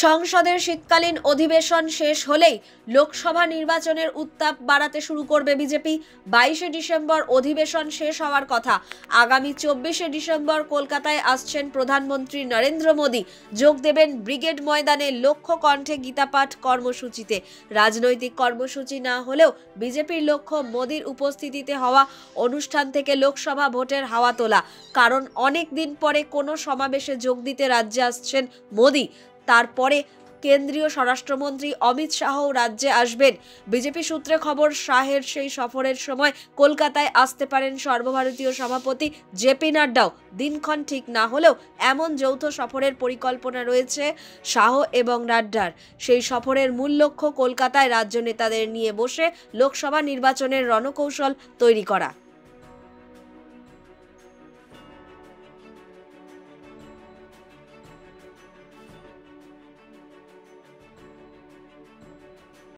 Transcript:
সংসদের শীতকালীন অধিবেশন শেষ হলেই লোকসভা নির্বাচনের উত্তাপ বাড়াতে শুরু করবে বিজেপি। 22শে ডিসেম্বর অধিবেশন শেষ হওয়ার কথা। আগামী 24শে ডিসেম্বর কলকাতায় আসছেন প্রধানমন্ত্রী নরেন্দ্র মোদী। যোগ দেবেন ব্রিগেড ময়দানে লক্ষ্য কণ্ঠে গীতাপাঠ কর্মসূচিতে। রাজনৈতিক কর্মসূচি না হলেও বিজেপির লক্ষ্য মোদীর উপস্থিতিতে হওয়া অনুষ্ঠান থেকে লোকসভা ভোটের হাওয়া তোলা। কারণ অনেক দিন পরে কোনো সমাবেশে যোগ দিতে রাজ্যে আসছেন মোদী। তারপরে কেন্দ্রীয় স্বরাষ্ট্রমন্ত্রী অমিত শাহও রাজ্যে আসবেন। বিজেপি সূত্রে খবর, শাহের সেই সফরের সময় কলকাতায় আসতে পারেন সর্বভারতীয় সভাপতি জেপি নাড্ডাও। দিনক্ষণ ঠিক না হলেও এমন যৌথ সফরের পরিকল্পনা রয়েছে শাহ এবং নাড্ডার। সেই সফরের মূল লক্ষ্য কলকাতায় রাজ্য নেতাদের নিয়ে বসে লোকসভা নির্বাচনের রণকৌশল তৈরি করা।